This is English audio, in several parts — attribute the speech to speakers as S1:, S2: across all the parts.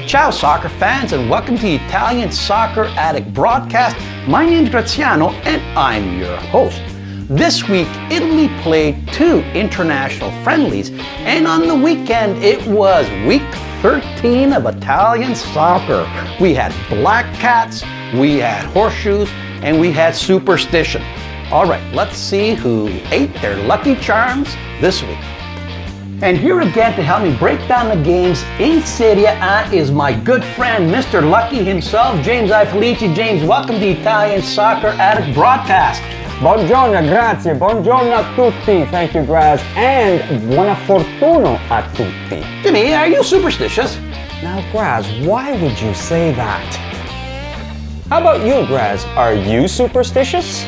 S1: Ciao soccer fans and welcome to the Italian Soccer Addict broadcast. My name is Graziano and I'm your host. This week, Italy played 2 international friendlies, and on the weekend it was week 13 of Italian soccer. We had Black Cats, we had Horseshoes, and we had Superstition. All right, let's see who ate their lucky charms this week. And here again to help me break down the games in Serie A is my good friend, Mr. Lucky himself, James I. Felici. James, welcome to the Italian Soccer Addict broadcast.
S2: Buongiorno, grazie, buongiorno a tutti, thank you Graz, and buona fortuna a tutti.
S1: Jimmy, are you superstitious?
S2: Now Graz, why would you say that? How about you Graz, are you superstitious?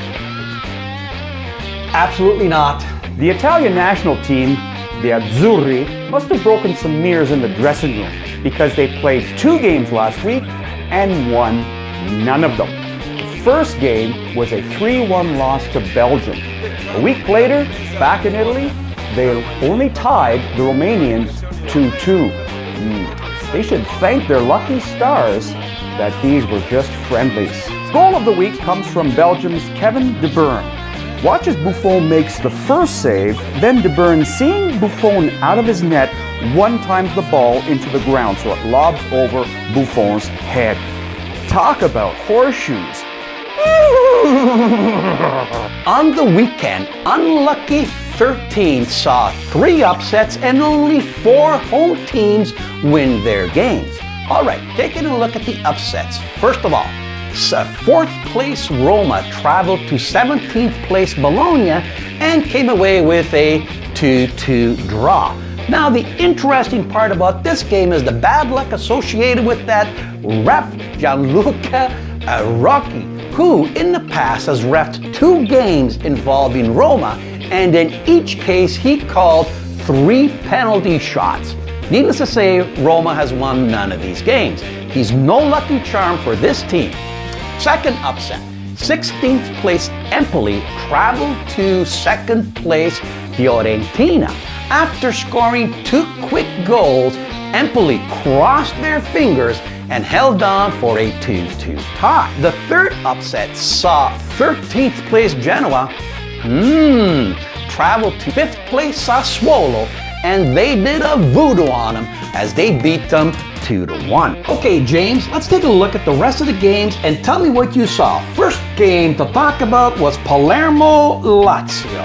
S1: Absolutely not.
S3: The Italian national team, the Azzurri, must have broken some mirrors in the dressing room because they played 2 games last week and won none of them. The first game was a 3-1 loss to Belgium. A week later, back in Italy, they only tied the Romanians 2-2. They should thank their lucky stars that these were just friendlies. Goal of the week comes from Belgium's Kevin De Bruyne. Watch as Buffon makes the first save, then De Bruyne, seeing Buffon out of his net, one-times the ball into the ground so it lobs over Buffon's head. Talk about horseshoes.
S1: On the weekend, Unlucky 13 saw 3 upsets and only 4 home teams win their games. All right, taking a look at the upsets. First of all, 4th place Roma traveled to 17th place Bologna and came away with a 2-2 draw. Now the interesting part about this game is the bad luck associated with that ref Gianluca Rocchi, who in the past has reffed 2 games involving Roma, and in each case he called 3 penalty shots. Needless to say, Roma has won none of these games. He's no lucky charm for this team. Second upset, 16th place Empoli traveled to 2nd place Fiorentina. After scoring 2 quick goals, Empoli crossed their fingers and held on for a 2-2 tie. The third upset saw 13th place Genoa travel to 5th place Sassuolo, and they did a voodoo on them as they beat them 2-1. Okay, James, let's take a look at the rest of the games and tell me what you saw. First game to talk about was Palermo-Lazio.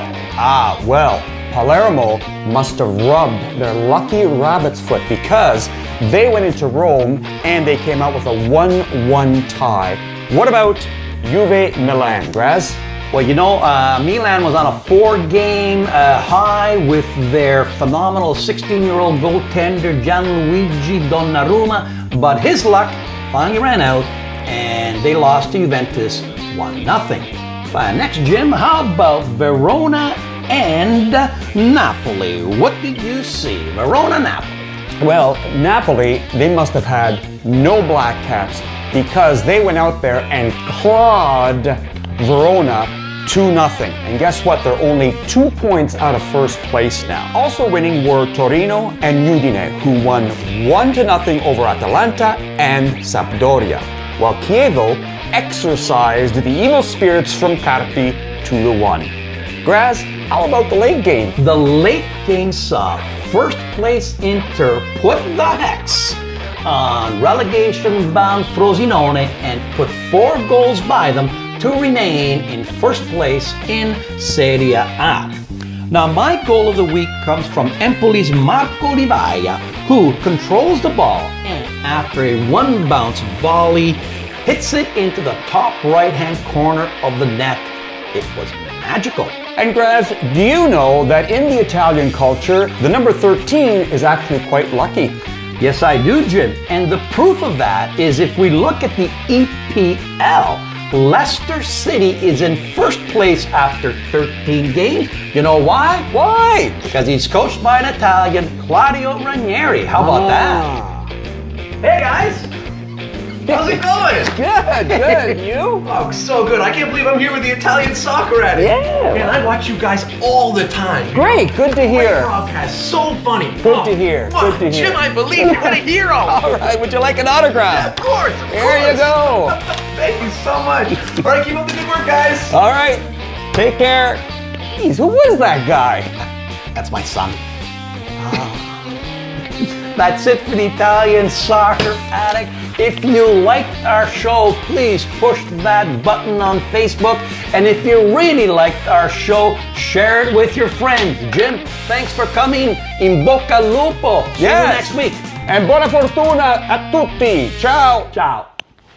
S2: Palermo must have rubbed their lucky rabbit's foot because they went into Rome and they came out with a 1-1 tie. What about Juve Milan, Graz?
S1: Well, you know, Milan was on a 4-game high with their phenomenal 16-year-old goaltender Gianluigi Donnarumma, but his luck finally ran out and they lost to Juventus 1-0. Next, Jim, how about Verona and Napoli? What did you see? Verona-Napoli.
S2: Well, Napoli, they must have had no Black Cats because they went out there and clawed Verona 2-0. And guess what? They're only 2 points out of first place now. Also winning were Torino and Udine, who won 1-0 over Atalanta and Sampdoria, while Chievo exorcised the evil spirits from Carpi 2-1. Graz, how about the late game?
S1: The late game saw 1st place Inter put the hex on relegation-bound Frosinone and put 4 goals by them to remain in 1st place in Serie A. Now, my goal of the week comes from Empoli's Marco Rivaia, who controls the ball and after a 1-bounce volley, hits it into the top right-hand corner of the net. It was magical.
S2: And Graz, do you know that in the Italian culture, the number 13 is actually quite lucky?
S1: Yes, I do, Jim. And the proof of that is if we look at the EPL, Leicester City is in 1st place after 13 games. You know why?
S2: Why?
S1: Because he's coached by an Italian, Claudio Ranieri. How about that? Hey, guys.
S4: How's it going?
S2: Good. You?
S4: Oh, so good. I can't believe I'm here with the Italian soccer addict.
S2: Yeah.
S4: Man, I watch you guys all the time.
S2: Great. Good to hear.
S4: Broadcast, so funny.
S2: Good to hear. Good to hear.
S4: Jim, I believe you're a hero.
S2: All right. Would you like an autograph?
S4: Of course.
S2: Here you go.
S4: Thank you so much. All right, keep up the good work, guys.
S2: All right. Take care. Jeez, who was that guy?
S1: That's my son. That's it for the Italian Soccer Addict. If you liked our show, please push that button on Facebook. And if you really liked our show, share it with your friends. Jim, thanks for coming. In bocca al lupo. See you next week.
S2: And buona fortuna a tutti. Ciao.
S3: Ciao.